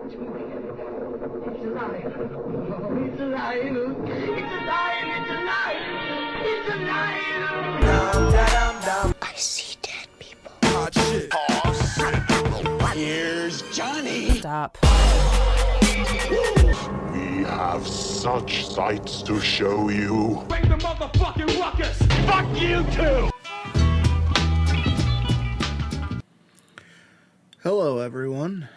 It's alive. Oh, it's alive. It's alive. It's alive. It's alive. I see dead people. Hot shit. Here's Johnny. Stop. We have such sights to show you. Bring the motherfucking ruckus. Fuck you too! Hello, everyone.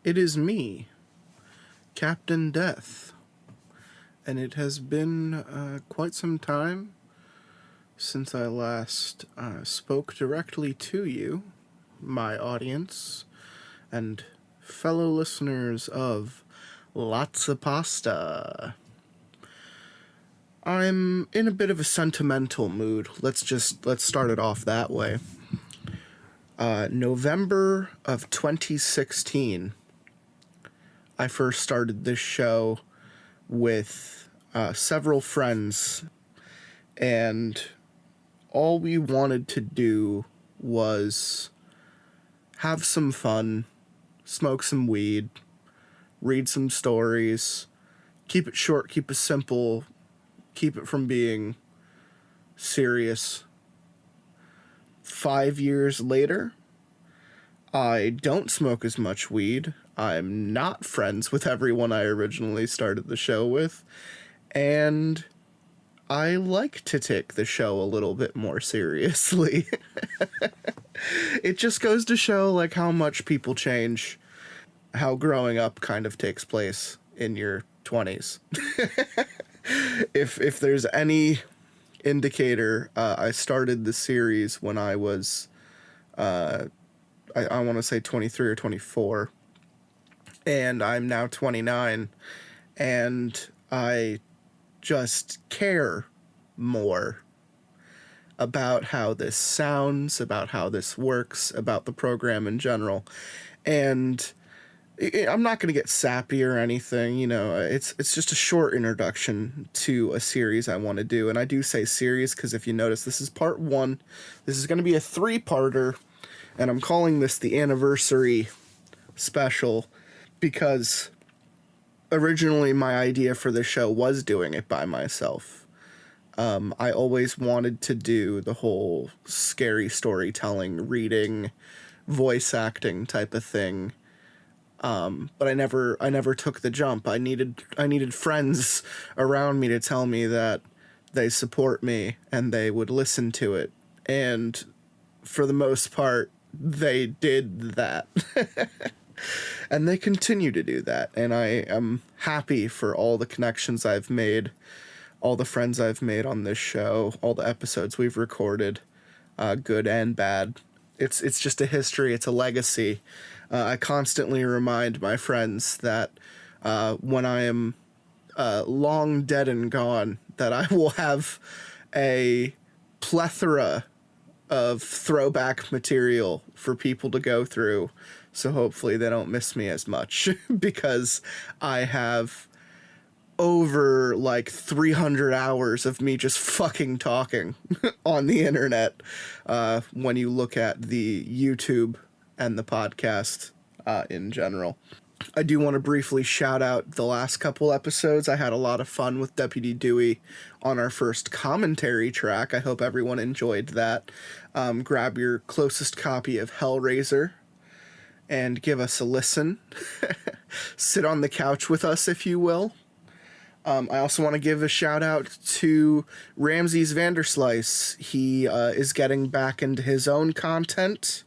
It is me, Captain Death, and it has been quite some time since I last spoke directly to you, my audience, and fellow listeners of Lotsa Pasta. I'm in a bit of a sentimental mood. Let's start it off that way. November of 2016, I first started this show with several friends, and all we wanted to do was have some fun, smoke some weed, read some stories, keep it short, keep it simple, keep it from being serious. 5 years later, I don't smoke as much weed. I'm not friends with everyone I originally started the show with, and I like to take the show a little bit more seriously. It just goes to show, like, how much people change, how growing up kind of takes place in your 20s. If there's any indicator, I started the series when I was, I want to say 23 or 24, and I'm now 29, and I just care more about how this sounds, about how this works, about the program in general, and I'm not going to get sappy or anything, you know, it's just a short introduction to a series I want to do, and I do say series because if you notice, this is part 1, this is going to be a 3-parter, and I'm calling this the anniversary special because originally my idea for the show was doing it by myself. I always wanted to do the whole scary storytelling, reading, voice acting type of thing. But I never took the jump. I needed friends around me to tell me that they support me and they would listen to it. And for the most part, they did that. And they continue to do that. And I am happy for all the connections I've made, all the friends I've made on this show, all the episodes we've recorded, good and bad. It's just a history. It's a legacy. I constantly remind my friends that when I am long dead and gone, that I will have a plethora of throwback material for people to go through. So hopefully they don't miss me as much because I have over like 300 hours of me just fucking talking on the internet when you look at the YouTube and the podcast in general. I do want to briefly shout out the last couple episodes. I had a lot of fun with Deputy Dewey on our first commentary track. I hope everyone enjoyed that. Grab your closest copy of Hellraiser and give us a listen. Sit on the couch with us, if you will. I also want to give a shout out to Ramses Vanderslice. He is getting back into his own content.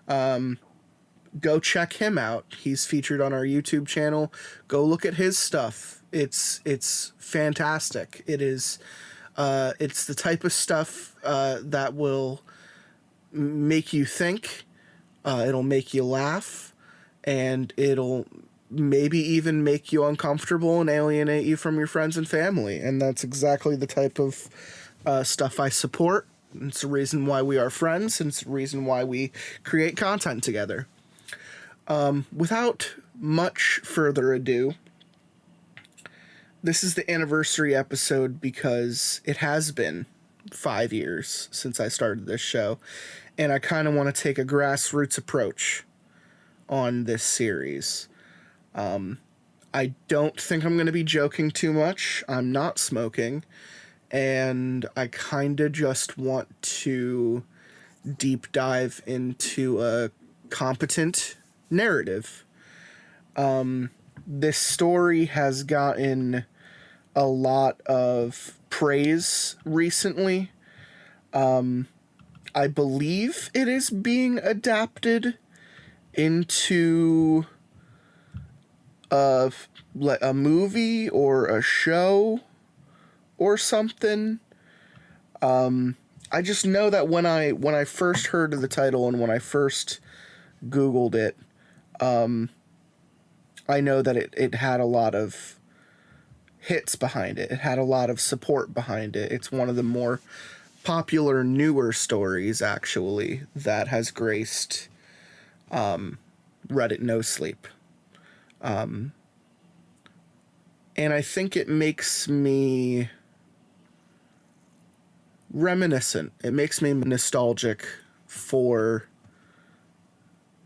Go check him out. He's featured on our YouTube channel. Go look at his stuff. It's fantastic. It's the type of stuff that will make you think. It'll make you laugh, and it'll maybe even make you uncomfortable and alienate you from your friends and family. And that's exactly the type of stuff I support. It's the reason why we are friends, and it's the reason why we create content together. Without much further ado, this is the anniversary episode because it has been 5 years since I started this show, and I kind of want to take a grassroots approach on this series. I don't think I'm going to be joking too much. I'm not smoking, and I kind of just want to deep dive into a competent narrative. This story has gotten a lot of praise recently. I believe it is being adapted into a movie or a show or something. I just know that when I first heard of the title and when I first Googled it, I know that it had a lot of hits behind it. It had a lot of support behind it. It's one of the more popular, newer stories, actually, that has graced Reddit No Sleep. And I think it makes me reminiscent. It makes me nostalgic for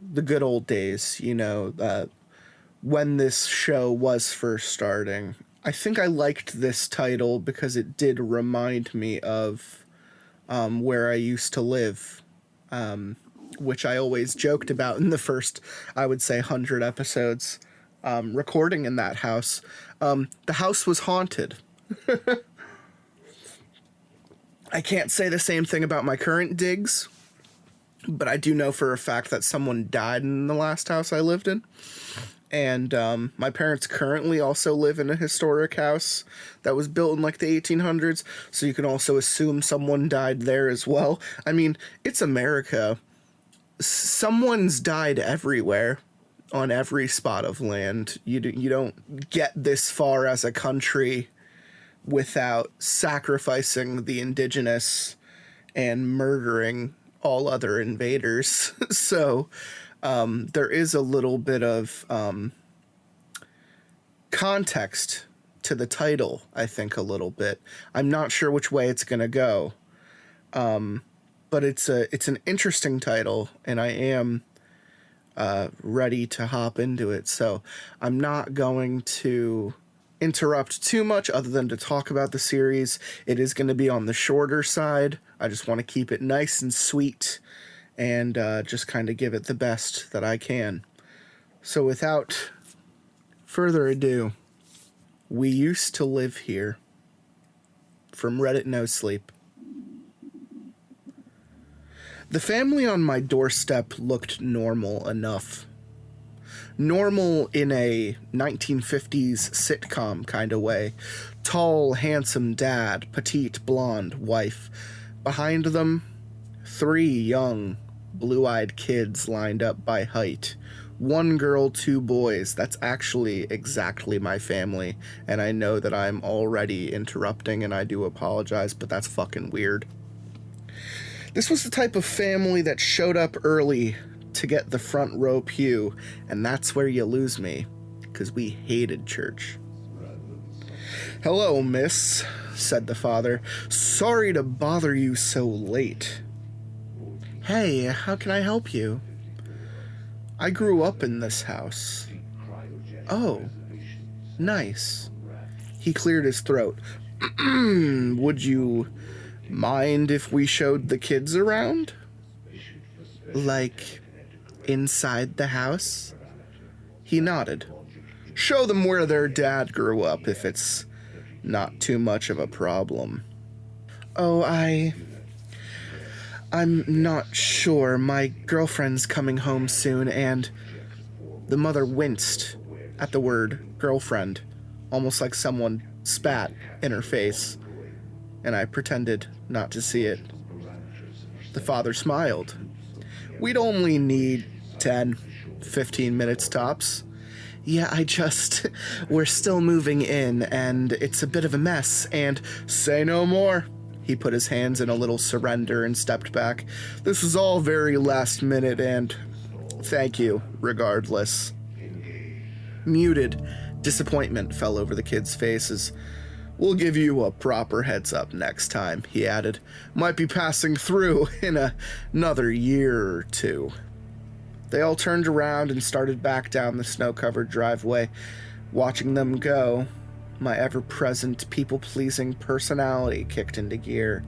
the good old days, when this show was first starting. I think I liked this title because it did remind me of where I used to live, which I always joked about in the first, I would say, 100 episodes, recording in that house. The house was haunted. I can't say the same thing about my current digs, but I do know for a fact that someone died in the last house I lived in. And my parents currently also live in a historic house that was built in like the 1800s, so you can also assume someone died there as well. I mean, it's America. Someone's died everywhere, on every spot of land. You don't get this far as a country without sacrificing the indigenous and murdering all other invaders. So there is a little bit of context to the title, I think, a little bit. I'm not sure which way it's going to go, but it's an interesting title, and I am ready to hop into it. So I'm not going to interrupt too much other than to talk about the series. It is going to be on the shorter side. I just want to keep it nice and sweet and just kind of give it the best that I can. So without further ado, we used to live here. From Reddit No Sleep. The family on my doorstep looked normal enough. Normal in a 1950s sitcom kind of way. Tall, handsome dad, petite, blonde wife. Behind them, 3 young, blue-eyed kids lined up by height. 1 girl, 2 boys. That's actually exactly my family, and I know that I'm already interrupting, and I do apologize, but that's fucking weird. This was the type of family that showed up early to get the front row pew, and that's where you lose me, because we hated church. "Hello, miss," said the father. "Sorry to bother you so late." "Hey, how can I help you?" "I grew up in this house." "Oh, nice." He cleared his throat. "Would you mind if we showed the kids around?" "Like, inside the house?" He nodded. "Show them where their dad grew up, if it's not too much of a problem." "Oh, I'm not sure. My girlfriend's coming home soon, and..." The mother winced at the word girlfriend, almost like someone spat in her face, and I pretended not to see it. The father smiled. "We'd only need 10, 15 minutes tops." "Yeah, we're still moving in, and it's a bit of a mess, and..." "Say no more." He put his hands in a little surrender and stepped back. "This is all very last minute, and thank you, regardless." Muted disappointment fell over the kids' faces. "We'll give you a proper heads up next time," he added. "Might be passing through in another year or 2. They all turned around and started back down the snow-covered driveway. Watching them go, my ever-present people-pleasing personality kicked into gear,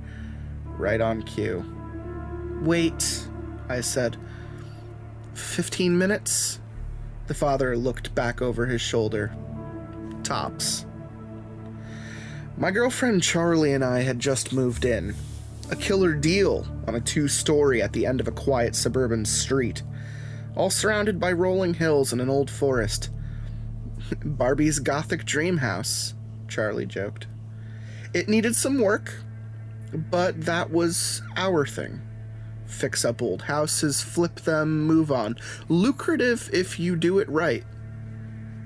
right on cue. "Wait," I said. 15 minutes? The father looked back over his shoulder. Tops. My girlfriend Charlie and I had just moved in. A killer deal on a 2-story at the end of a quiet suburban street, all surrounded by rolling hills and an old forest. Barbie's gothic dream house, Charlie joked. It needed some work, but that was our thing. Fix up old houses, flip them, move on. Lucrative if you do it right.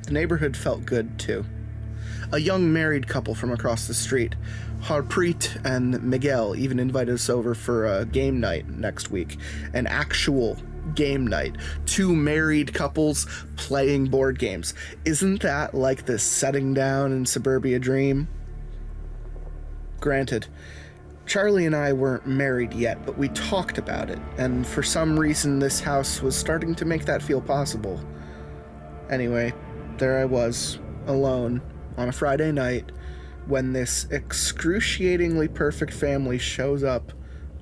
The neighborhood felt good, too. A young married couple from across the street, Harpreet and Miguel, even invited us over for a game night next week. An actual game night. 2 married couples playing board games. Isn't that like the setting down in suburbia dream? Granted, Charlie and I weren't married yet, but we talked about it, and for some reason this house was starting to make that feel possible. Anyway, there I was, alone, on a Friday night, when this excruciatingly perfect family shows up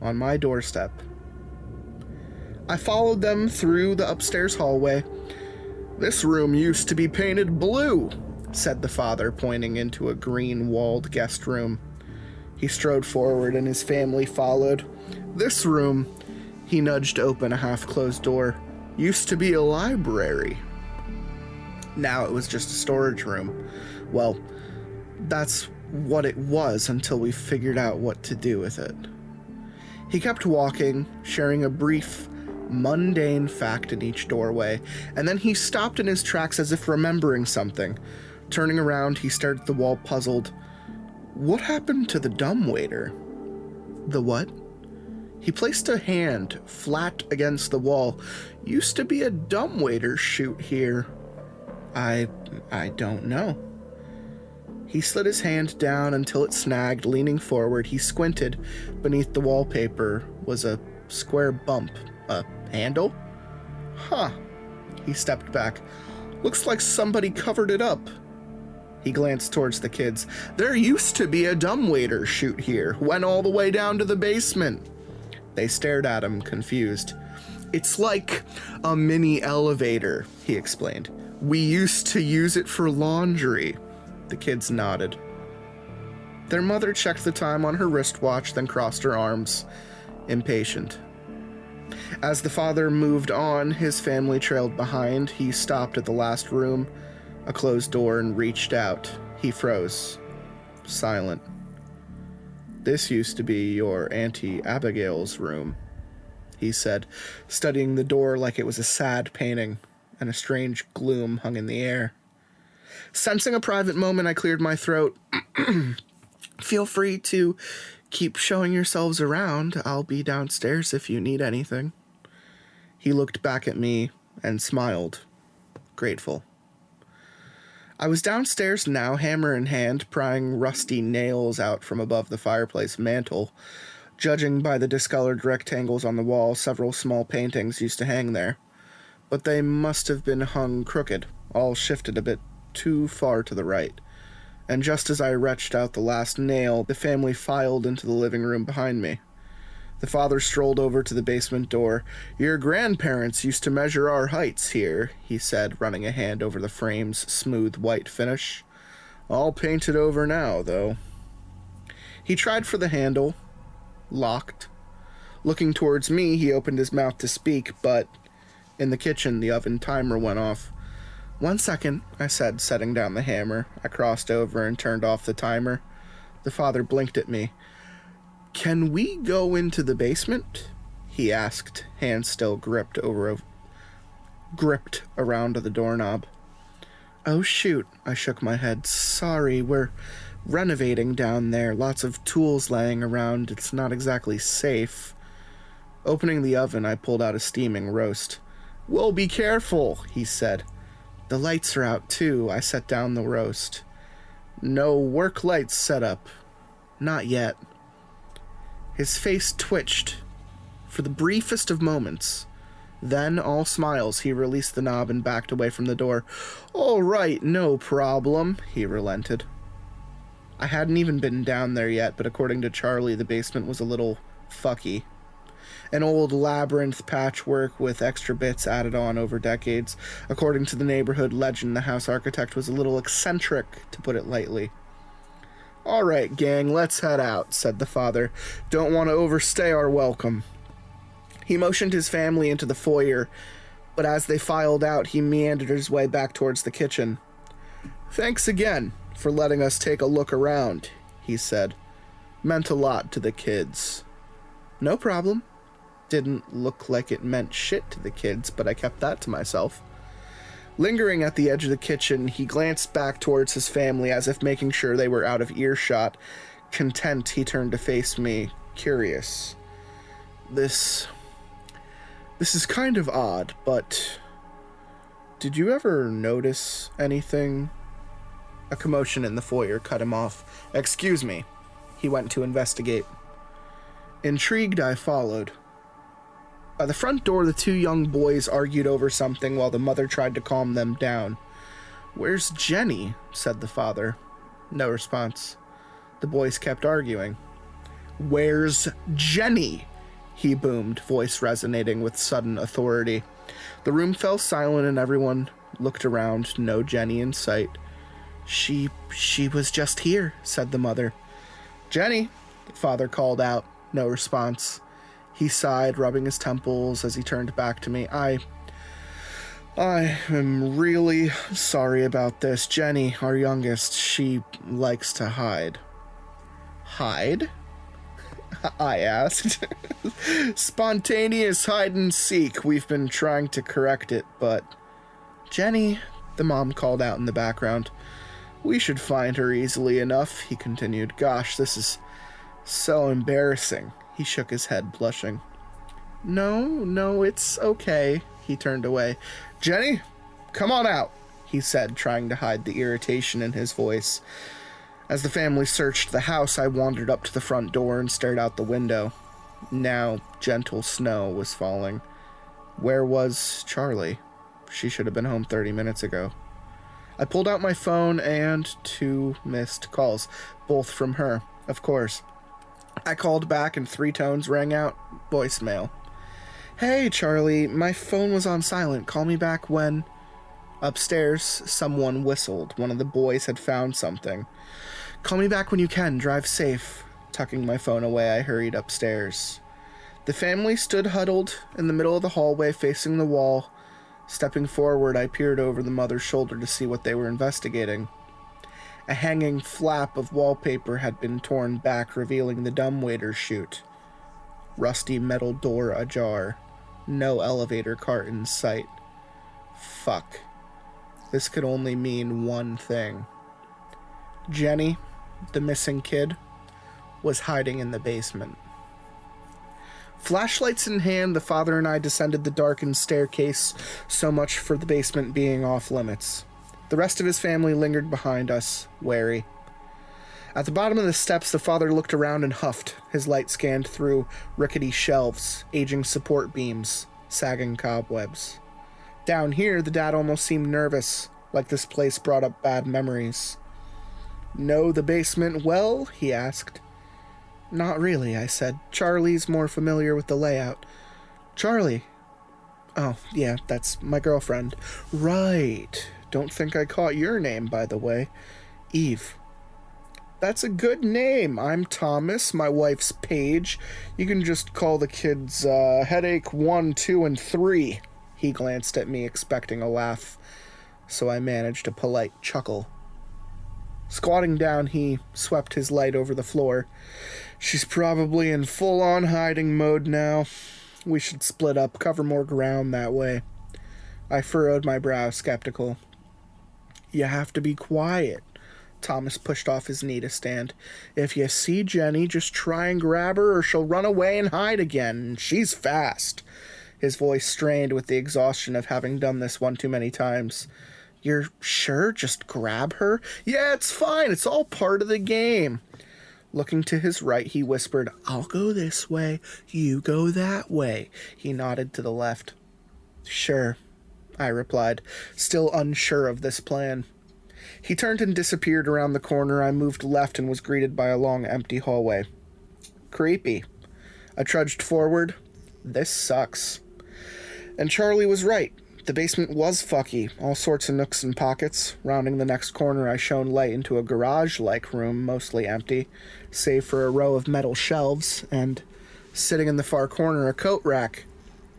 on my doorstep. I followed them through the upstairs hallway. "This room used to be painted blue," said the father, pointing into a green-walled guest room. He strode forward and his family followed. "This room," he nudged open a half-closed door, "used to be a library." Now it was just a storage room. Well, that's what it was until we figured out what to do with it. He kept walking, sharing a brief, mundane fact in each doorway, and then he stopped in his tracks as if remembering something. Turning around, he stared at the wall, puzzled. "What happened to the dumbwaiter?" "The what?" He placed a hand flat against the wall. "Used to be a dumbwaiter chute here." I don't know." He slid his hand down until it snagged. Leaning forward, he squinted. Beneath the wallpaper was a square bump. A handle? "Huh." He stepped back. "Looks like somebody covered it up." He glanced towards the kids. "There used to be a dumbwaiter chute here. Went all the way down to the basement." They stared at him, confused. "It's like a mini elevator," he explained. "We used to use it for laundry." The kids nodded. Their mother checked the time on her wristwatch, then crossed her arms, impatient. As the father moved on, his family trailed behind. He stopped at the last room, a closed door, and reached out. He froze, silent. "This used to be your Auntie Abigail's room," he said, studying the door like it was a sad painting, and a strange gloom hung in the air. Sensing a private moment, I cleared my throat. "Feel free to keep showing yourselves around. I'll be downstairs if you need anything." He looked back at me and smiled, grateful. I was downstairs now, hammer in hand, prying rusty nails out from above the fireplace mantel. Judging by the discolored rectangles on the wall, several small paintings used to hang there. But they must have been hung crooked, all shifted a bit too far to the right. And just as I retched out the last nail, the family filed into the living room behind me. The father strolled over to the basement door. "Your grandparents used to measure our heights here," he said, running a hand over the frame's smooth white finish. "All painted over now, though." He tried for the handle. Locked. Looking towards me, he opened his mouth to speak, but in the kitchen, the oven timer went off. "1 second," I said, setting down the hammer. I crossed over and turned off the timer. The father blinked at me. "Can we go into the basement?" he asked, hand still gripped around the doorknob. "Oh, shoot," I shook my head. "Sorry, we're renovating down there. Lots of tools laying around. It's not exactly safe." Opening the oven, I pulled out a steaming roast. "Well, be careful," he said. "The lights are out, too." I set down the roast. "No work lights set up." "Not yet." His face twitched. For the briefest of moments, Then, all smiles, he released the knob and backed away from the door. "All right, no problem," he relented. I hadn't even been down there yet, but according to Charlie, the basement was a little fucky. An old labyrinth patchwork with extra bits added on over decades. According to the neighborhood legend, the house architect was a little eccentric, to put it lightly. "All right, gang, let's head out," said the father. "Don't want to overstay our welcome." He motioned his family into the foyer, but as they filed out, he meandered his way back towards the kitchen. "Thanks again for letting us take a look around," he said. "Meant a lot to the kids." "No problem." Didn't look like it meant shit to the kids, but I kept that to myself. Lingering at the edge of the kitchen, he glanced back towards his family as if making sure they were out of earshot. Content, he turned to face me, curious. This is kind of odd, but did you ever notice anything?" A commotion in the foyer cut him off. "Excuse me." He went to investigate. Intrigued, I followed. By the front door, the two young boys argued over something while the mother tried to calm them down. "Where's Jenny?" said the father. No response. The boys kept arguing. "Where's Jenny?" he boomed, voice resonating with sudden authority. The room fell silent and everyone looked around, no Jenny in sight. She was just here," said the mother. "Jenny," the father called out. No response. He sighed, rubbing his temples as he turned back to me. I am really sorry about this. Jenny, our youngest, she likes to hide." "Hide?" I asked. "Spontaneous hide and seek. We've been trying to correct it, but..." "Jenny," the mom called out in the background. "We should find her easily enough," he continued. "Gosh, this is so embarrassing." He shook his head, blushing. No, it's okay." He turned away. "Jenny, come on out," he said, trying to hide the irritation in his voice. As the family searched the house, I wandered up to the front door and stared out the window. Now, gentle snow was falling. Where was Charlie? She should have been home 30 minutes ago. I pulled out my phone and 2 missed calls, both from her, of course. I called back and 3 tones rang out. Voicemail. "Hey, Charlie, my phone was on silent. Call me back when..." Upstairs, someone whistled. One of the boys had found something. "Call me back when you can. Drive safe." Tucking my phone away, I hurried upstairs. The family stood huddled in the middle of the hallway facing the wall. Stepping forward, I peered over the mother's shoulder to see what they were investigating. A hanging flap of wallpaper had been torn back, revealing the dumbwaiter chute. Rusty metal door ajar. No elevator cart in sight. Fuck. This could only mean one thing. Jenny, the missing kid, was hiding in the basement. Flashlights in hand, the father and I descended the darkened staircase, so much for the basement being off limits. The rest of his family lingered behind us, wary. At the bottom of the steps, the father looked around and huffed. His light scanned through rickety shelves, aging support beams, sagging cobwebs. Down here, the dad almost seemed nervous, like this place brought up bad memories. "Know the basement well?" he asked. "Not really," I said. "Charlie's more familiar with the layout." "Charlie?" "Oh, yeah, that's my girlfriend." "Right. Don't think I caught your name, by the way." "Eve." "That's a good name. I'm Thomas. My wife's Paige. You can just call the kids, Headache 1, 2, and 3. He glanced at me, expecting a laugh, so I managed a polite chuckle. Squatting down, he swept his light over the floor. "She's probably in full-on hiding mode now. We should split up, cover more ground that way." I furrowed my brow, skeptical. "You have to be quiet." Thomas pushed off his knee to stand. "If you see Jenny, just try and grab her or she'll run away and hide again. She's fast." His voice strained with the exhaustion of having done this one too many times. "You're sure? Just grab her?" "Yeah, it's fine. It's all part of the game." Looking to his right, he whispered, "I'll go this way. You go that way." He nodded to the left. Sure, I replied, still unsure of this plan. He turned and disappeared around the corner. I moved left and was greeted by a long, empty hallway. Creepy. I trudged forward. This sucks. And Charlie was right. The basement was fucky, all sorts of nooks and pockets. Rounding the next corner, I shone light into a garage-like room, mostly empty, save for a row of metal shelves, and, sitting in the far corner, a coat rack,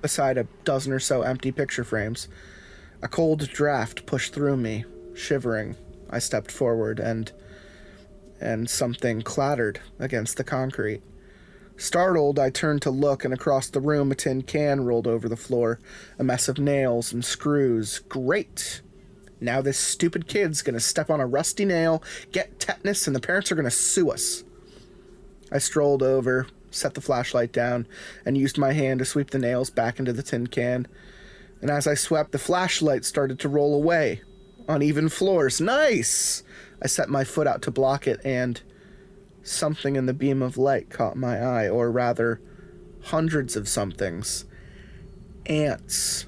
beside a dozen or so empty picture frames. A cold draft pushed through me. Shivering, I stepped forward, and something clattered against the concrete. Startled, I turned to look, and across the room a tin can rolled over the floor, a mess of nails and screws. Great! Now this stupid kid's gonna step on a rusty nail, get tetanus, and the parents are gonna sue us. I strolled over, set the flashlight down, and used my hand to sweep the nails back into the tin can. And as I swept, the flashlight started to roll away. Uneven floors. Nice! I set my foot out to block it, and something in the beam of light caught my eye, or rather, hundreds of somethings. Ants.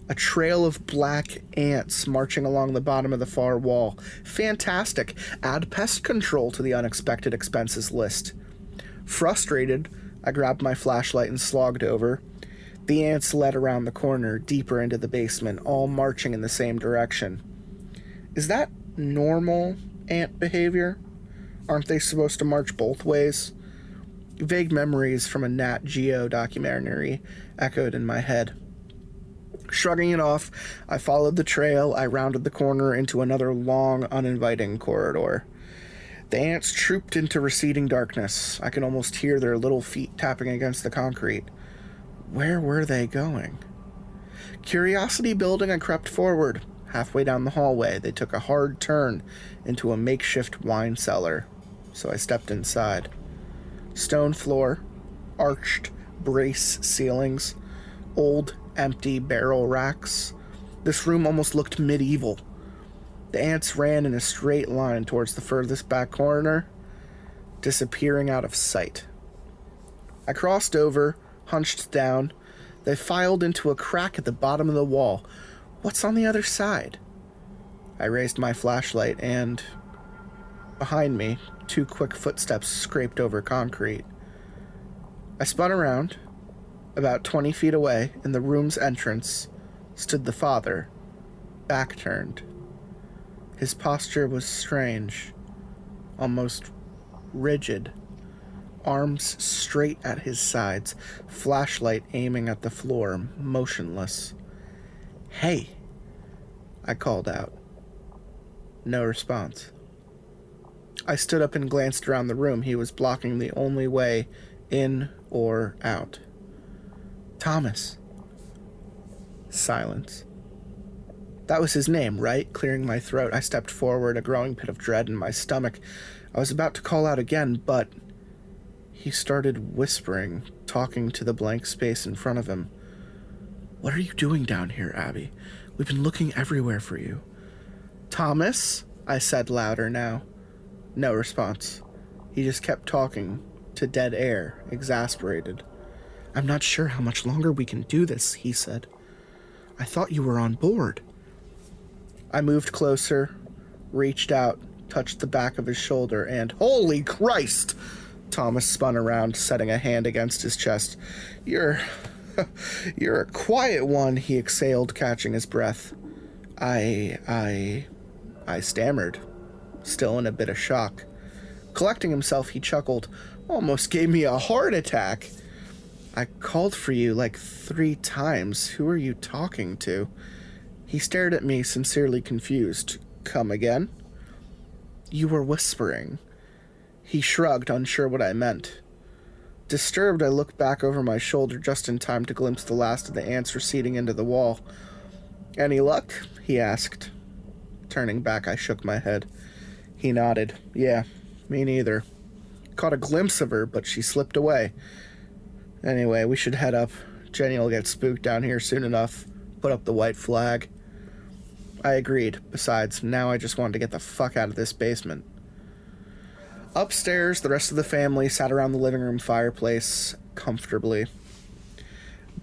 A trail of black ants marching along the bottom of the far wall. Fantastic. Add pest control to the unexpected expenses list. Frustrated, I grabbed my flashlight and slogged over. The ants led around the corner, deeper into the basement, all marching in the same direction. Is that normal ant behavior? Aren't they supposed to march both ways? Vague memories from a Nat Geo documentary echoed in my head. Shrugging it off, I followed the trail. I rounded the corner into another long, uninviting corridor. The ants trooped into receding darkness. I could almost hear their little feet tapping against the concrete. Where were they going? Curiosity building, I crept forward. Halfway down the hallway, they took a hard turn into a makeshift wine cellar. So I stepped inside. Stone floor, arched brace ceilings, old empty barrel racks. This room almost looked medieval. The ants ran in a straight line towards the furthest back corner, disappearing out of sight. I crossed over, hunched down. They filed into a crack at the bottom of the wall. What's on the other side? I raised my flashlight and, behind me, 2 quick footsteps scraped over concrete. I spun around. About 20 feet away, in the room's entrance, stood the father, back turned. His posture was strange, almost rigid, arms straight at his sides, flashlight aiming at the floor, motionless. "Hey," I called out. No response. I stood up and glanced around the room. He was blocking the only way in or out. "Thomas." Silence. That was his name, right? Clearing my throat, I stepped forward, a growing pit of dread in my stomach. I was about to call out again, but he started whispering, talking to the blank space in front of him. "What are you doing down here, Abby? We've been looking everywhere for you." "Thomas?" I said louder now. No response. He just kept talking to dead air, exasperated. "I'm not sure how much longer we can do this," he said. "I thought you were on board." I moved closer, reached out, touched the back of his shoulder, and holy Christ! Thomas spun around, setting a hand against his chest. You're a quiet one," he exhaled, catching his breath. I stammered, still in a bit of shock. Collecting himself, he chuckled. "Almost gave me a heart attack." "I called for you like 3 times. Who are you talking to?" He stared at me, sincerely confused. "Come again?" "You were whispering." He shrugged, unsure what I meant. Disturbed, I looked back over my shoulder just in time to glimpse the last of the ants receding into the wall. "Any luck?" he asked. Turning back, I shook my head. He nodded. "Yeah, me neither. Caught a glimpse of her, but she slipped away. Anyway, we should head up. Jenny will get spooked down here soon enough. Put up the white flag." I agreed. Besides, now I just wanted to get the fuck out of this basement. Upstairs, the rest of the family sat around the living room fireplace, comfortably.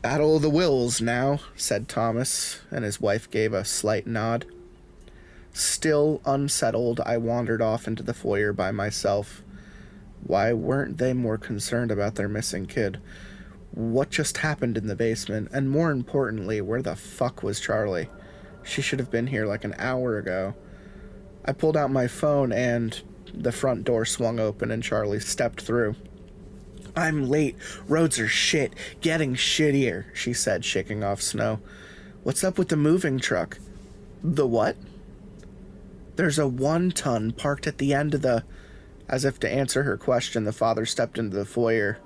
Battle of the Wills now, said Thomas, and his wife gave a slight nod. Still unsettled, I wandered off into the foyer by myself. Why weren't they more concerned about their missing kid? What just happened in the basement? And more importantly, where the fuck was Charlie? She should have been here like an hour ago. I pulled out my phone and the front door swung open and Charlie stepped through. I'm late. Roads are shit. Getting shittier, she said, shaking off snow. What's up with the moving truck? The what? There's a 1-ton parked at the end of the... As if to answer her question, the father stepped into the foyer.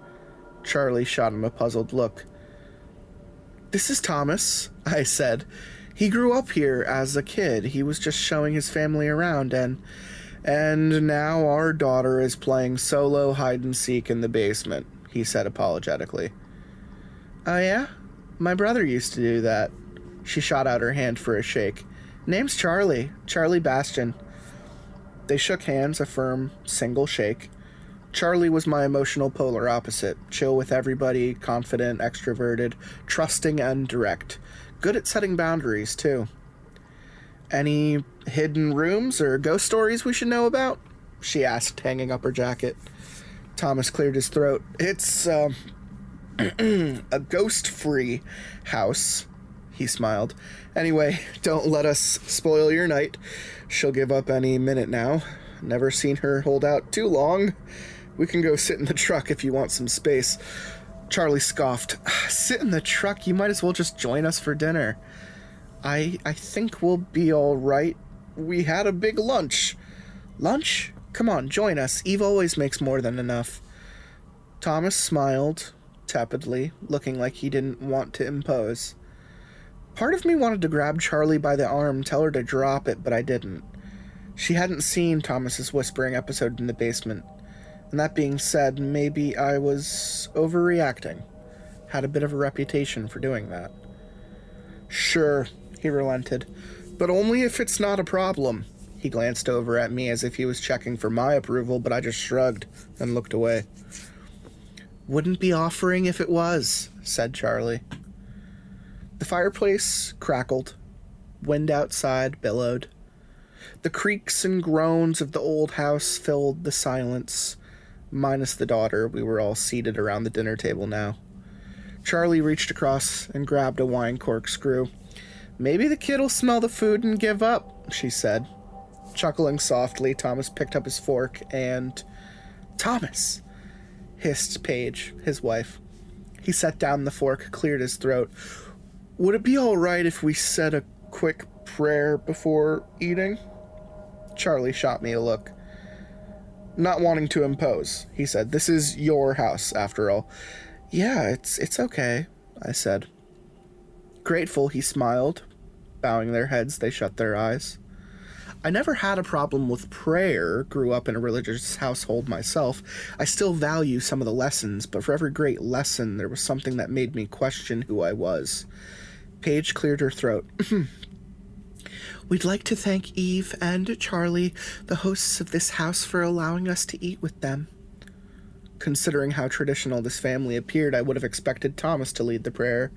Charlie shot him a puzzled look. This is Thomas, I said. He grew up here as a kid. He was just showing his family around, and now our daughter is playing solo hide-and-seek in the basement, he said apologetically. Oh yeah? My brother used to do that. She shot out her hand for a shake. Name's Charlie. Charlie Bastion. They shook hands, a firm, single shake. Charlie was my emotional polar opposite. Chill with everybody, confident, extroverted, trusting, and direct. Good at setting boundaries, too. Any hidden rooms or ghost stories we should know about? She asked, hanging up her jacket. Thomas cleared his throat. It's, a ghost-free house, he smiled. Anyway, don't let us spoil your night. She'll give up any minute now. Never seen her hold out too long. We can go sit in the truck if you want some space. Charlie scoffed. Sit in the truck? You might as well just join us for dinner. I think we'll be all right. We had a big lunch. Lunch? Come on, join us. Eve always makes more than enough. Thomas smiled, tepidly, looking like he didn't want to impose. Part of me wanted to grab Charlie by the arm, tell her to drop it, but I didn't. She hadn't seen Thomas's whispering episode in the basement. And that being said, maybe I was overreacting. Had a bit of a reputation for doing that. Sure, he relented, but only if it's not a problem. He glanced over at me as if he was checking for my approval, but I just shrugged and looked away. Wouldn't be offering if it was, said Charlie. The fireplace crackled. Wind outside billowed. The creaks and groans of the old house filled the silence. Minus the daughter, we were all seated around the dinner table now. Charlie reached across and grabbed a wine corkscrew. Maybe the kid'll smell the food and give up, she said. Chuckling softly, Thomas picked up his fork and... Thomas! Hissed Paige, his wife. He set down the fork, cleared his throat. Would it be all right if we said a quick prayer before eating? Charlie shot me a look. Not wanting to impose, he said. This is your house, after all. Yeah, it's okay, I said. Grateful, he smiled. Bowing their heads, they shut their eyes. I never had a problem with prayer, grew up in a religious household myself. I still value some of the lessons, but for every great lesson, there was something that made me question who I was. Paige cleared her throat. We'd like to thank Eve and Charlie, the hosts of this house, for allowing us to eat with them. Considering how traditional this family appeared, I would have expected Thomas to lead the prayer.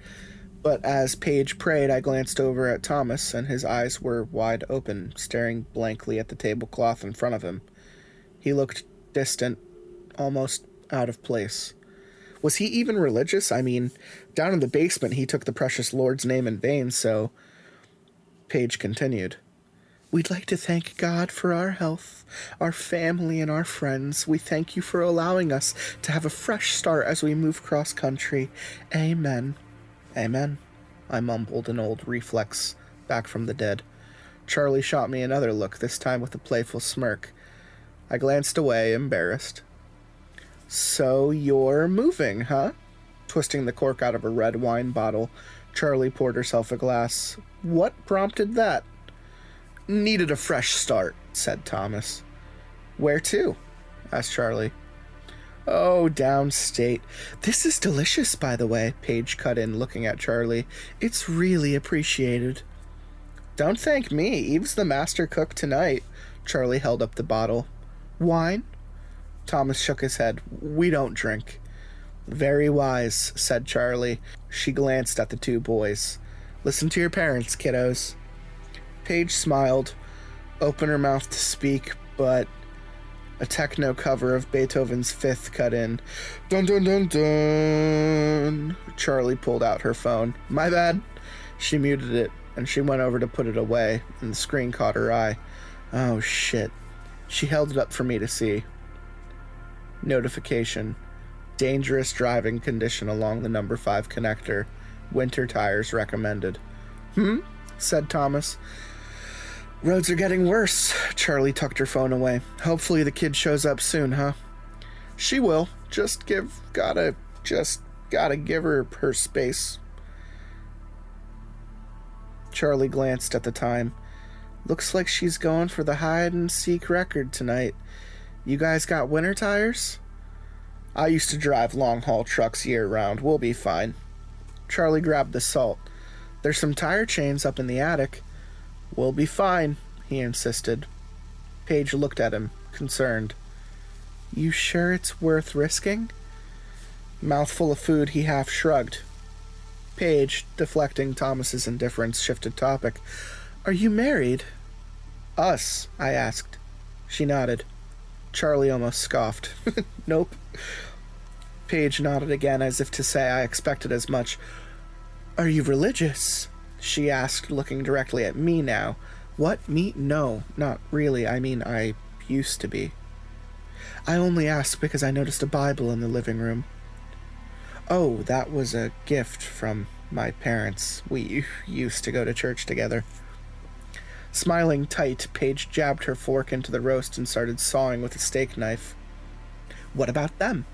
But as Paige prayed, I glanced over at Thomas, and his eyes were wide open, staring blankly at the tablecloth in front of him. He looked distant, almost out of place. Was he even religious? I mean, down in the basement he took the precious Lord's name in vain, so... Paige continued. We'd like to thank God for our health, our family, and our friends. We thank you for allowing us to have a fresh start as we move cross-country. Amen. Amen, I mumbled, an old reflex back from the dead. Charlie shot me another look, this time with a playful smirk. I glanced away, embarrassed. So you're moving, huh? Twisting the cork out of a red wine bottle, Charlie poured herself a glass. What prompted that? Needed a fresh start, said Thomas. Where to? Asked Charlie. Oh, downstate. This is delicious, by the way, Paige cut in, looking at Charlie. It's really appreciated. Don't thank me. Eve's the master cook tonight. Charlie held up the bottle. Wine? Thomas shook his head. We don't drink. Very wise, said Charlie. She glanced at the two boys. Listen to your parents, kiddos. Paige smiled, opened her mouth to speak, but a techno cover of Beethoven's Fifth cut in. Dun dun dun dun. Charlie pulled out her phone. My bad. She muted it, and she went over to put it away, and the screen caught her eye. Oh, shit. She held it up for me to see. Notification. Dangerous driving condition along the number 5 connector. Winter tires recommended. Said Thomas. Roads are getting worse. Charlie tucked her phone away. Hopefully the kid shows up soon, huh? She will. Gotta give her her space. Charlie glanced at the time. Looks like she's going for the hide-and-seek record tonight. You guys got winter tires? I used to drive long-haul trucks year-round. We'll be fine. Charlie grabbed the salt. There's some tire chains up in the attic. We'll be fine, he insisted. Paige looked at him, concerned. You sure it's worth risking? Mouthful of food, he half shrugged. Paige, deflecting Thomas's indifference, shifted topic. Are you married? Us, I asked. She nodded. Charlie almost scoffed. Nope. Paige nodded again as if to say I expected as much. Are you religious? She asked, looking directly at me now. What, me? No, not really. I mean, I used to be. I only asked because I noticed a Bible in the living room. Oh, that was a gift from my parents. We used to go to church together. Smiling tight, Paige jabbed her fork into the roast and started sawing with a steak knife. What about them?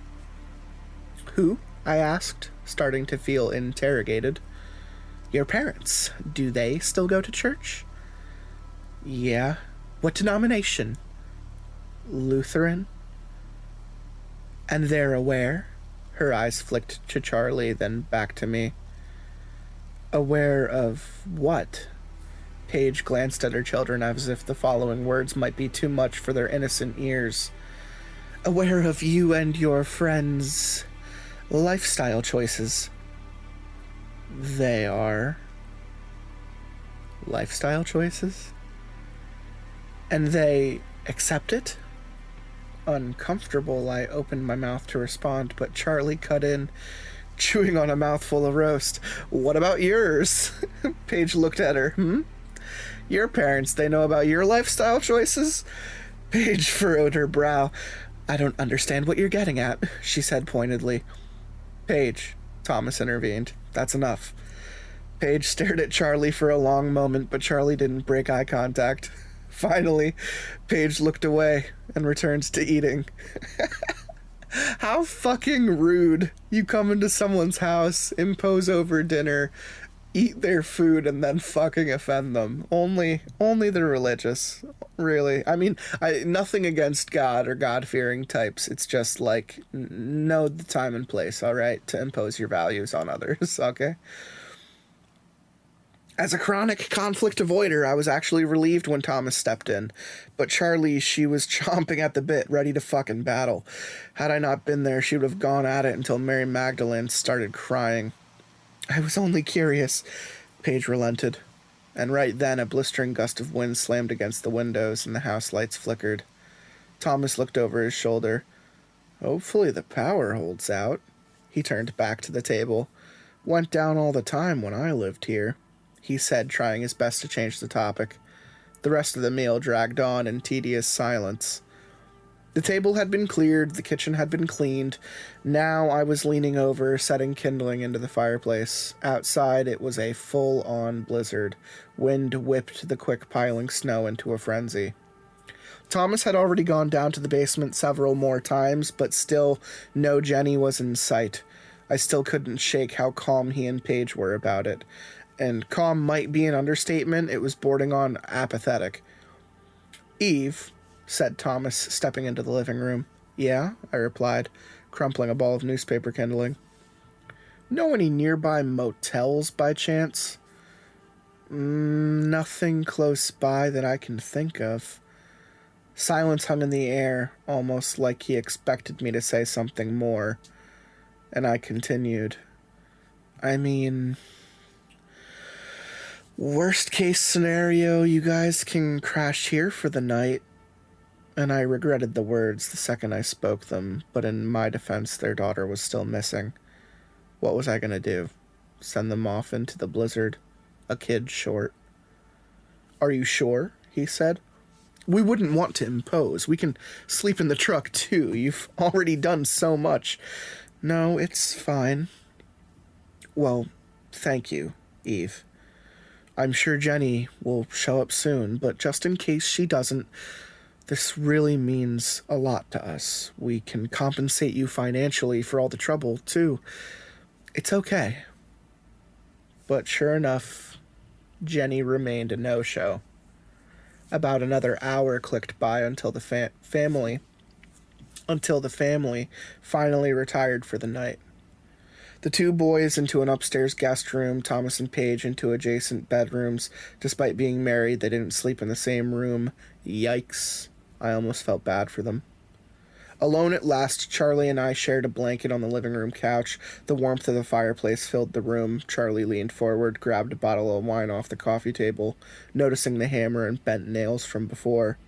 Who? I asked, starting to feel interrogated. Your parents. Do they still go to church? Yeah. What denomination? Lutheran. And they're aware? Her eyes flicked to Charlie, then back to me. Aware of what? Paige glanced at her children as if the following words might be too much for their innocent ears. Aware of you and your friends' lifestyle choices. They are lifestyle choices? And they accept it? Uncomfortable, I opened my mouth to respond, but Charlie cut in, chewing on a mouthful of roast. What about yours? Paige looked at her. Your parents, they know about your lifestyle choices? Paige furrowed her brow. I don't understand what you're getting at, she said pointedly. Paige, Thomas intervened. That's enough. Paige stared at Charlie for a long moment, but Charlie didn't break eye contact. Finally, Paige looked away and returned to eating. How fucking rude. You come into someone's house, impose over dinner, eat their food, and then fucking offend them. Only the religious, really. I mean, nothing against God or God-fearing types. It's just like, know the time and place, all right, to impose your values on others, okay? As a chronic conflict avoider, I was actually relieved when Thomas stepped in. But Charlie, she was chomping at the bit, ready to fucking battle. Had I not been there, she would have gone at it until Mary Magdalene started crying. I was only curious, Paige relented. And right then, a blistering gust of wind slammed against the windows and the house lights flickered. Thomas looked over his shoulder. Hopefully the power holds out. He turned back to the table. Went down all the time when I lived here, he said, trying his best to change the topic. The rest of the meal dragged on in tedious silence. The table had been cleared, the kitchen had been cleaned. Now I was leaning over, setting kindling into the fireplace. Outside it was a full-on blizzard. Wind whipped the quick piling snow into a frenzy. Thomas had already gone down to the basement several more times, but still no Jenny was in sight. I still couldn't shake how calm he and Paige were about it. And calm might be an understatement, it was bordering on apathetic. Eve, said Thomas, stepping into the living room. Yeah, I replied, crumpling a ball of newspaper kindling. Know any nearby motels by chance? Nothing close by that I can think of. Silence hung in the air, almost like he expected me to say something more. And I continued, I mean, worst case scenario, you guys can crash here for the night. And I regretted the words the second I spoke them, but in my defense, their daughter was still missing. What was I going to do? Send them off into the blizzard? A kid short. Are you sure? He said. We wouldn't want to impose. We can sleep in the truck too. You've already done so much. No, it's fine. Well, thank you, Eve. I'm sure Jenny will show up soon, but just in case she doesn't, this really means a lot to us. We can compensate you financially for all the trouble, too. It's okay. But sure enough, Jenny remained a no-show. About another hour clicked by until the family finally retired for the night. The two boys into an upstairs guest room, Thomas and Paige into adjacent bedrooms. Despite being married, they didn't sleep in the same room. Yikes. I almost felt bad for them. Alone at last, Charlie and I shared a blanket on the living room couch. The warmth of the fireplace filled the room. Charlie leaned forward, grabbed a bottle of wine off the coffee table, noticing the hammer and bent nails from before.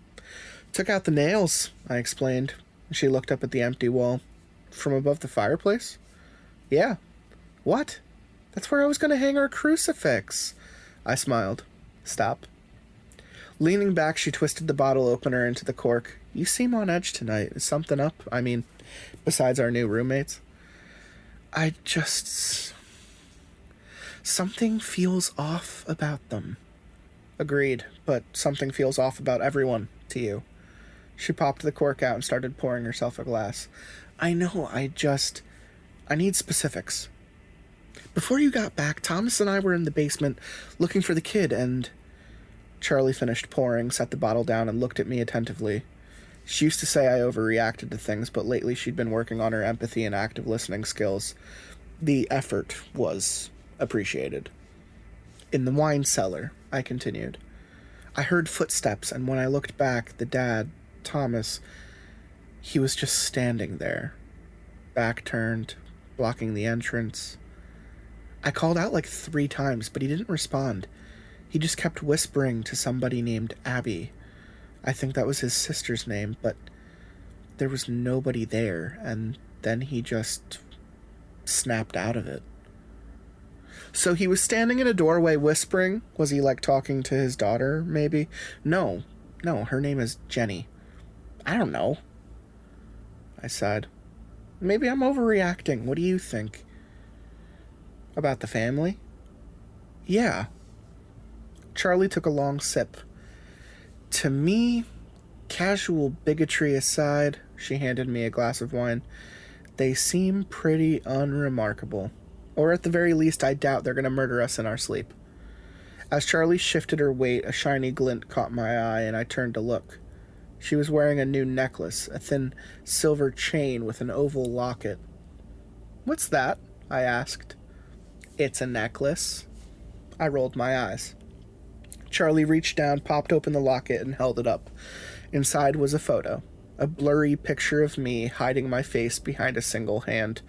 Took out the nails, I explained. She looked up at the empty wall. From above the fireplace? Yeah. What? That's where I was going to hang our crucifix. I smiled. Stop. Leaning back, she twisted the bottle opener into the cork. You seem on edge tonight. Is something up? I mean, besides our new roommates? Something feels off about them. Agreed, but something feels off about everyone, to you. She popped the cork out and started pouring herself a glass. I know, I need specifics. Before you got back, Thomas and I were in the basement looking for the kid, and... Charlie finished pouring, set the bottle down, and looked at me attentively. She used to say I overreacted to things, but lately she'd been working on her empathy and active listening skills. The effort was appreciated. In the wine cellar, I continued. I heard footsteps, and when I looked back, the dad, Thomas, he was just standing there, back turned, blocking the entrance. I called out like 3 times, but he didn't respond. He just kept whispering to somebody named Abby. I think that was his sister's name, but there was nobody there, and then he just snapped out of it. So he was standing in a doorway whispering? Was he, like, talking to his daughter, maybe? No, her name is Jenny. I don't know. I sighed. Maybe I'm overreacting. What do you think? About the family? Yeah. Charlie took a long sip. To me, casual bigotry aside, she handed me a glass of wine, they seem pretty unremarkable. Or at the very least, I doubt they're going to murder us in our sleep. As Charlie shifted her weight, a shiny glint caught my eye, and I turned to look. She was wearing a new necklace, a thin silver chain with an oval locket. What's that? I asked. It's a necklace. I rolled my eyes. Charlie reached down, popped open the locket, and held it up. Inside was a photo. A blurry picture of me hiding my face behind a single hand.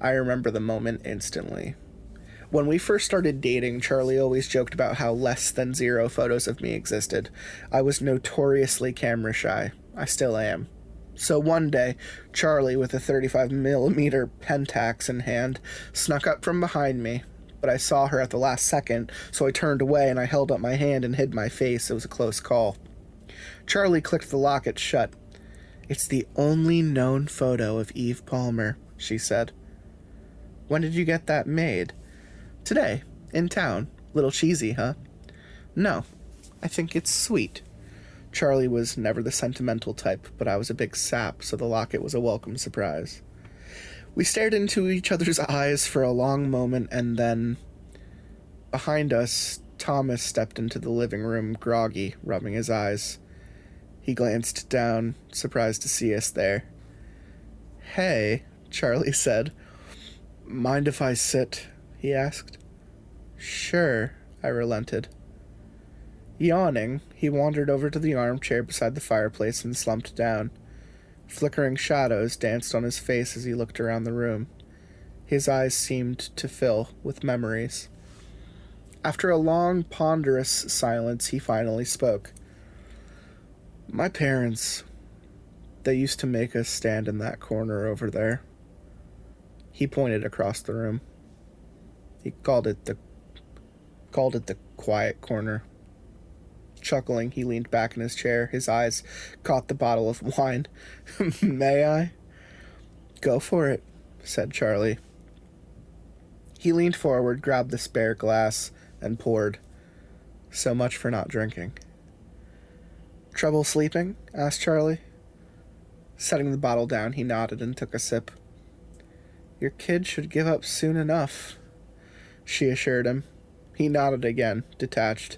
I remember the moment instantly. When we first started dating, Charlie always joked about how less than 0 photos of me existed. I was notoriously camera shy. I still am. So one day, Charlie, with a 35mm Pentax in hand, snuck up from behind me. But I saw her at the last second, so I turned away and I held up my hand and hid my face. It was a close call. Charlie clicked the locket shut. It's the only known photo of Eve Palmer, she said. When did you get that made? Today, in town. Little cheesy, huh? No, I think it's sweet. Charlie was never the sentimental type, but I was a big sap, so the locket was a welcome surprise. We stared into each other's eyes for a long moment, and then, behind us, Thomas stepped into the living room, groggy, rubbing his eyes. He glanced down, surprised to see us there. Hey, Charlie said. Mind if I sit? He asked. Sure, I relented. Yawning, he wandered over to the armchair beside the fireplace and slumped down. Flickering shadows danced on his face as he looked around the room. His eyes seemed to fill with memories. After a long, ponderous silence, he finally spoke. My parents, they used to make us stand in that corner over there. He pointed across the room. He called it the quiet corner. Chuckling, he leaned back in his chair. His eyes caught the bottle of wine. May I? Go for it, said Charlie. He leaned forward, grabbed the spare glass, and poured. So much for not drinking. Trouble sleeping? Asked Charlie. Setting the bottle down, he nodded and took a sip. Your kid should give up soon enough, she assured him. He nodded again, detached.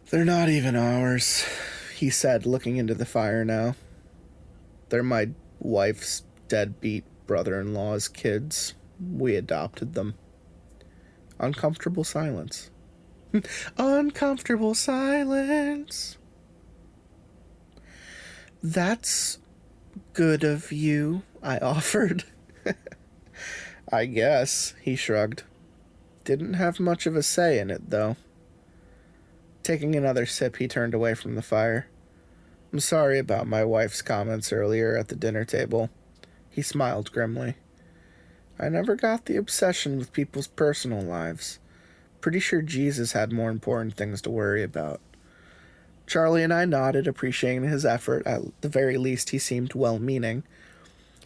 They're not even ours, he said, looking into the fire now. They're my wife's deadbeat brother-in-law's kids. We adopted them. Uncomfortable silence. Uncomfortable silence. That's good of you, I offered. I guess, he shrugged. Didn't have much of a say in it, though. Taking another sip, he turned away from the fire. I'm sorry about my wife's comments earlier at the dinner table. He smiled grimly. I never got the obsession with people's personal lives. Pretty sure Jesus had more important things to worry about. Charlie and I nodded, appreciating his effort. At the very least, he seemed well-meaning.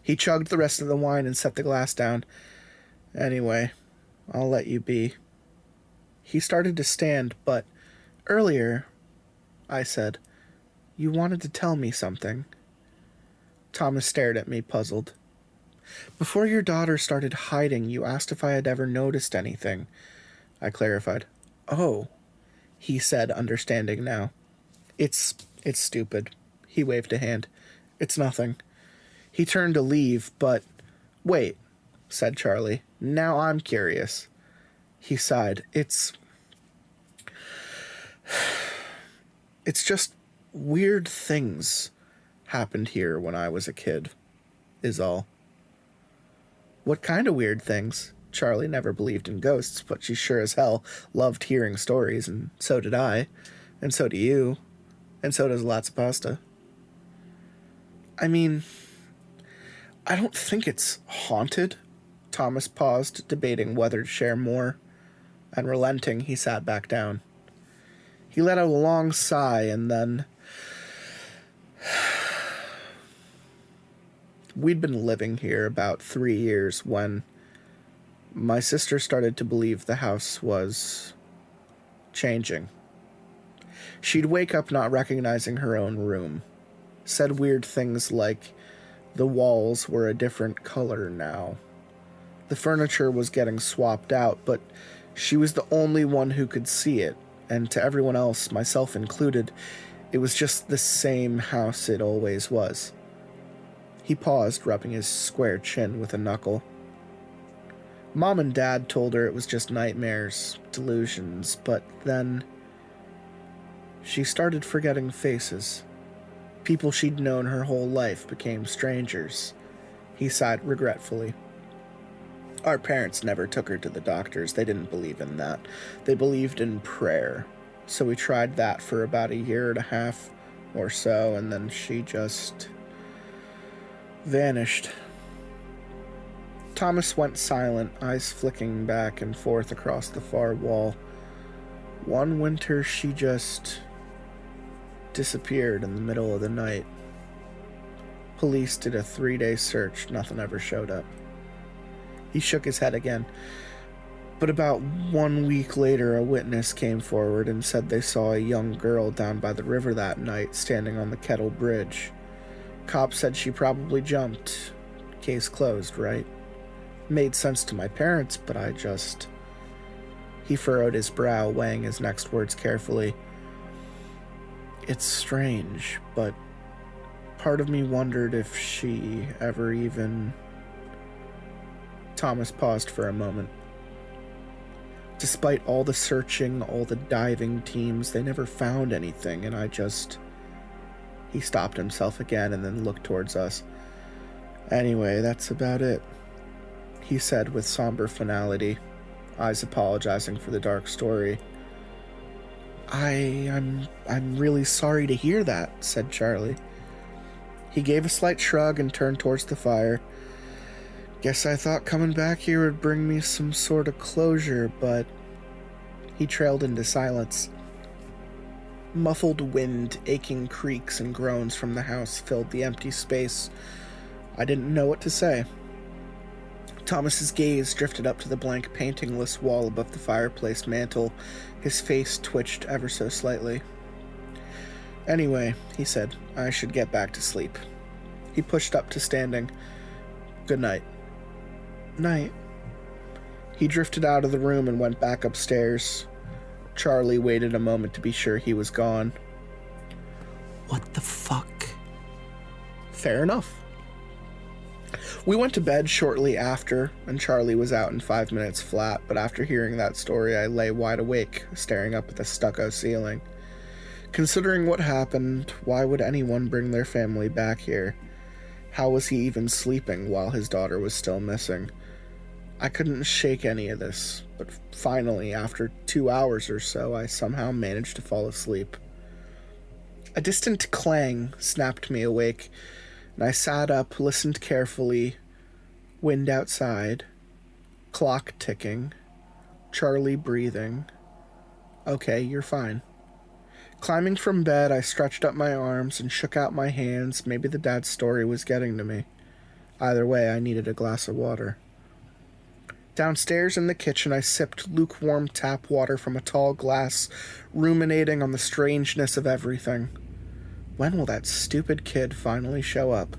He chugged the rest of the wine and set the glass down. Anyway, I'll let you be. He started to stand, but earlier, I said, you wanted to tell me something. Thomas stared at me, puzzled. Before your daughter started hiding, you asked if I had ever noticed anything. I clarified. Oh, he said, understanding now. It's stupid. He waved a hand. It's nothing. He turned to leave, but... Wait, said Charlie. Now I'm curious. He sighed. It's just weird things happened here when I was a kid, is all. What kind of weird things? Charlie never believed in ghosts, but she sure as hell loved hearing stories, and so did I, and so do you, and so does Lotsa Pasta. I mean, I don't think it's haunted. Thomas paused, debating whether to share more, and relenting, he sat back down. He let out a long sigh, and then... We'd been living here about 3 years when my sister started to believe the house was changing. She'd wake up not recognizing her own room. Said weird things like the walls were a different color now. The furniture was getting swapped out, but she was the only one who could see it, and to everyone else, myself included, it was just the same house it always was. He paused, rubbing his square chin with a knuckle. Mom and Dad told her it was just nightmares, delusions, but then she started forgetting faces. People she'd known her whole life became strangers. He sighed regretfully. Our parents never took her to the doctors. They didn't believe in that. They believed in prayer. So we tried that for about 1.5 years or so, and then she just vanished. Thomas went silent, eyes flicking back and forth across the far wall. One winter, she just disappeared in the middle of the night. Police did a 3-day search. Nothing ever showed up. He shook his head again. But about 1 week later, a witness came forward and said they saw a young girl down by the river that night, standing on the Kettle Bridge. Cops said she probably jumped. Case closed, right? Made sense to my parents, but I just... He furrowed his brow, weighing his next words carefully. It's strange, but part of me wondered if she ever even... Thomas paused for a moment. Despite all the searching, all the diving teams, they never found anything, and I just... He stopped himself again and then looked towards us. Anyway, that's about it. he said with somber finality, eyes apologizing for the dark story. I'm really sorry to hear that, said Charlie. He gave a slight shrug and turned towards the fire. Guess I thought coming back here would bring me some sort of closure, but... He trailed into silence. Muffled wind, aching creaks and groans from the house filled the empty space. I didn't know what to say. Thomas's gaze drifted up to the blank paintingless wall above the fireplace mantel. His face twitched ever so slightly. Anyway, he said, I should get back to sleep. He pushed up to standing. Good night. Night. He drifted out of the room and went back upstairs. Charlie waited a moment to be sure he was gone. What the fuck? Fair enough. We went to bed shortly after, and Charlie was out in 5 minutes flat, but after hearing that story, I lay wide awake, staring up at the stucco ceiling. Considering what happened, why would anyone bring their family back here? How was he even sleeping while his daughter was still missing? I couldn't shake any of this, but finally, after 2 hours or so, I somehow managed to fall asleep. A distant clang snapped me awake, and I sat up, listened carefully. Wind outside, clock ticking, Charlie breathing. Okay, you're fine. Climbing from bed, I stretched up my arms and shook out my hands. Maybe the dad's story was getting to me. Either way, I needed a glass of water. Downstairs in the kitchen, I sipped lukewarm tap water from a tall glass, ruminating on the strangeness of everything. When will that stupid kid finally show up?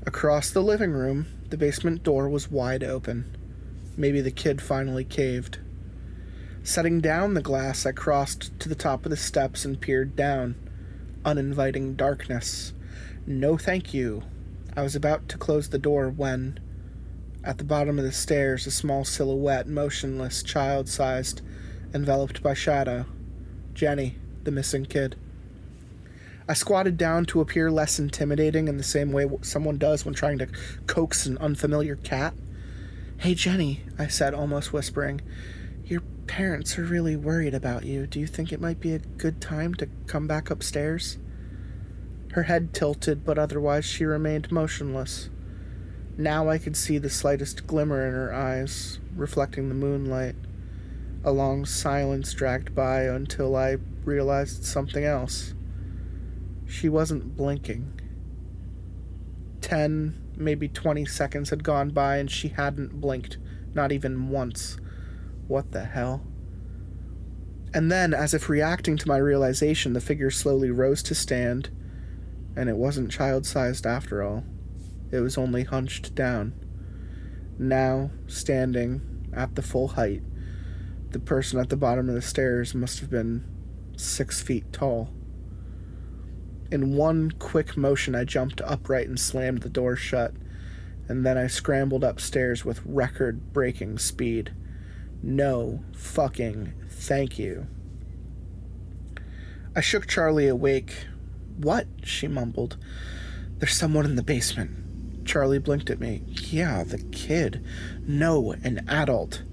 Across the living room, the basement door was wide open. Maybe the kid finally caved. Setting down the glass, I crossed to the top of the steps and peered down. Uninviting darkness. No thank you. I was about to close the door when, at the bottom of the stairs, a small silhouette, motionless, child-sized, enveloped by shadow. Jenny, the missing kid. I squatted down to appear less intimidating in the same way someone does when trying to coax an unfamiliar cat. Hey, Jenny, I said, almost whispering. Your parents are really worried about you. Do you think it might be a good time to come back upstairs? Her head tilted, but otherwise she remained motionless. Now I could see the slightest glimmer in her eyes, reflecting the moonlight. A long silence dragged by until I realized something else. She wasn't blinking. 10, maybe 20 seconds had gone by and she hadn't blinked, not even once. What the hell? And then, as if reacting to my realization, the figure slowly rose to stand, and it wasn't child-sized after all. It was only hunched down. Now, standing at the full height, the person at the bottom of the stairs must have been 6 feet tall. In one quick motion, I jumped upright and slammed the door shut, and then I scrambled upstairs with record-breaking speed. No fucking thank you. I shook Charlie awake. What? She mumbled. There's someone in the basement. Charlie blinked at me. Yeah, the kid. No, an adult.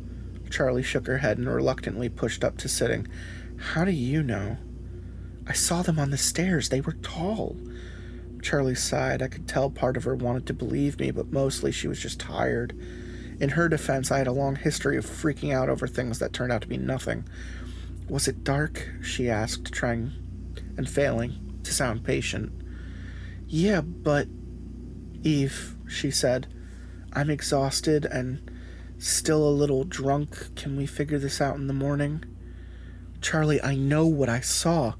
Charlie shook her head and reluctantly pushed up to sitting. How do you know? I saw them on the stairs. They were tall. Charlie sighed. I could tell part of her wanted to believe me, but mostly she was just tired. In her defense, I had a long history of freaking out over things that turned out to be nothing. Was it dark? She asked, trying and failing to sound patient. Yeah, but... Eve, she said, I'm exhausted and still a little drunk. Can we figure this out in the morning? Charlie, I know what I saw.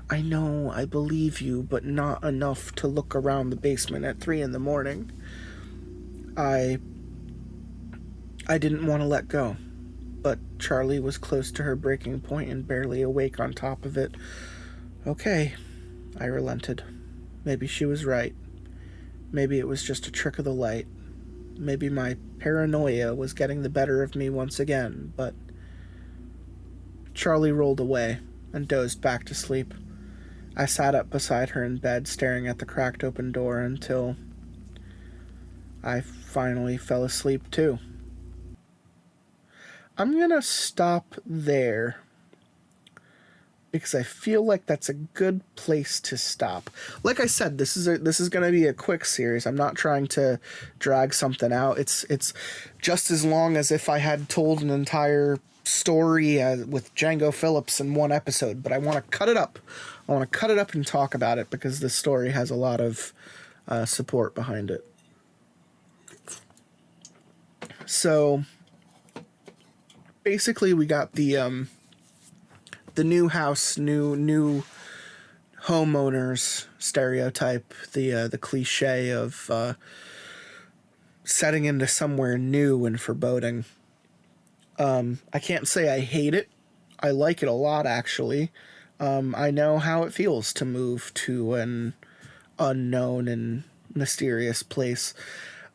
I know, I believe you, but not enough to look around the basement at 3 a.m. I didn't want to let go, but Charlie was close to her breaking point and barely awake on top of it. Okay, I relented. Maybe she was right. Maybe it was just a trick of the light. Maybe my paranoia was getting the better of me once again, but... Charlie rolled away and dozed back to sleep. I sat up beside her in bed, staring at the cracked open door until I finally fell asleep too. I'm gonna stop there because I feel like that's a good place to stop. Like I said, this is gonna be a quick series. I'm not trying to drag something out. It's just as long as if I had told an entire story with Django Phillips in one episode, but I want to cut it up. I want to cut it up and talk about it because this story has a lot of support behind it. So basically, we got the new house, new homeowners stereotype, the cliche of setting into somewhere new and foreboding. I can't say I hate it. I like it a lot, actually. I know how it feels to move to an unknown and mysterious place.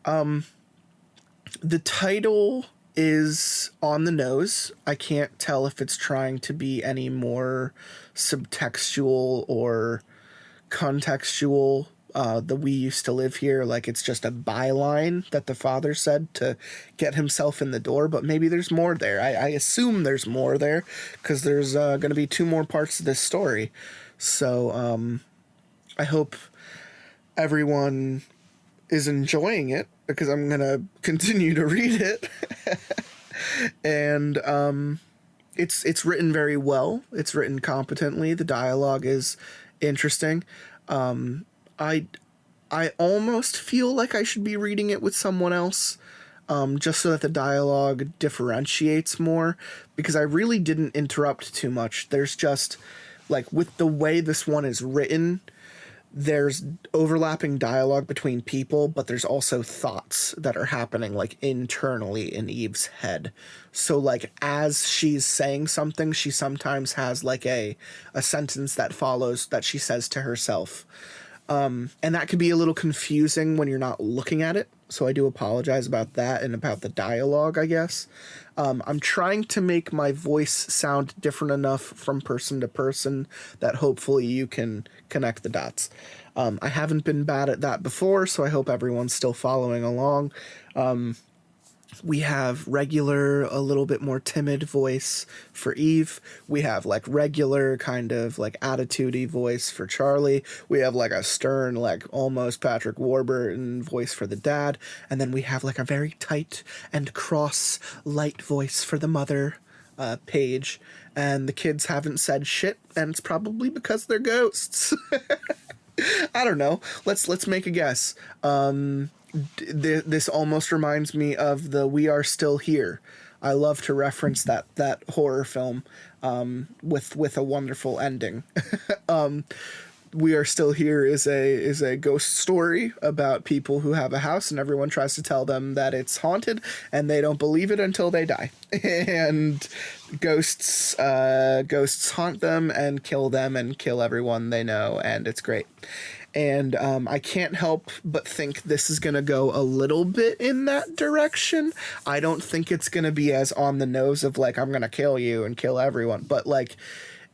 The title is on the nose. I can't tell if it's trying to be any more subtextual or contextual. The "we used to live here," like it's just a byline that the father said to get himself in the door, but maybe there's more there. I assume there's more there because there's going to be 2 more parts of this story. So I hope everyone is enjoying it because I'm going to continue to read it. And it's written very well. It's written competently. The dialogue is interesting. I almost feel like I should be reading it with someone else, just so that the dialogue differentiates more, because I really didn't interrupt too much. There's just, like, with the way this one is written, there's overlapping dialogue between people, but there's also thoughts that are happening, like, internally in Eve's head. So, like, as she's saying something, she sometimes has, like, a sentence that follows that she says to herself. And that can be a little confusing when you're not looking at it, so I do apologize about that and about the dialogue, I guess. I'm trying to make my voice sound different enough from person to person that hopefully you can connect the dots. I haven't been bad at that before, so I hope everyone's still following along. We have regular, a little bit more timid voice for Eve. We have, like, regular kind of, like, attitude-y voice for Charlie. We have, like, a stern, like, almost Patrick Warburton voice for the dad. And then we have, like, a very tight and cross, light voice for the mother, Paige. And the kids haven't said shit, and it's probably because they're ghosts. I don't know. Let's make a guess. This almost reminds me of the "We Are Still Here." I love to reference that horror film with a wonderful ending. "We Are Still Here" is a ghost story about people who have a house and everyone tries to tell them that it's haunted and they don't believe it until they die. And ghosts haunt them and kill everyone they know, and it's great. And I can't help but think this is going to go a little bit in that direction. I don't think it's going to be as on the nose of, like, I'm going to kill you and kill everyone. But, like,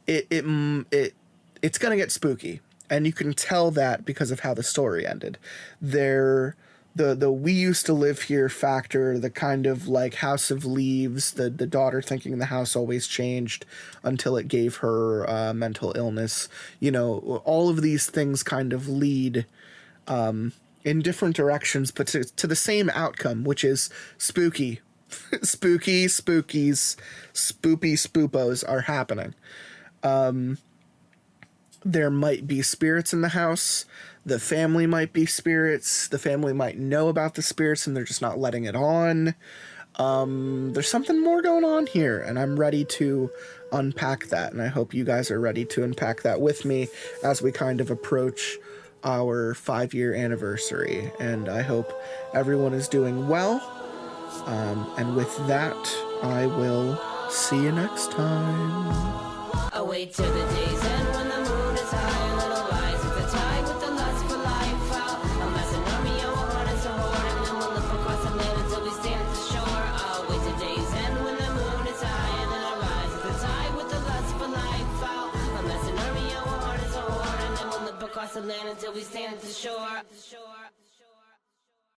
it's going to get spooky. And you can tell that because of how the story ended. The "we used to live here" factor, the kind of, like, House of Leaves, the daughter thinking the house always changed until it gave her mental illness. You know, all of these things kind of lead in different directions, but to the same outcome, which is spooky. Spooky spookies, spoopy spoopos are happening. There might be spirits in the house. The family might be spirits. The family might know about the spirits and they're just not letting it on. There's something more going on here, and I'm ready to unpack that. And I hope you guys are ready to unpack that with me as we kind of approach our 5-year anniversary. And I hope everyone is doing well. And with that, I will see you next time. I wait till the day's end when the moon is high and it'll rise at the tide with the lust for life out. I'm as an army of a heart and so hard, and then we'll look across the land until we stand at the shore. I'll wait till day's end when the moon is high and it'll rise at the tide with the lust for life out. I'm as an army of a heart and so hard, and then we'll look across the land until we stand at the shore.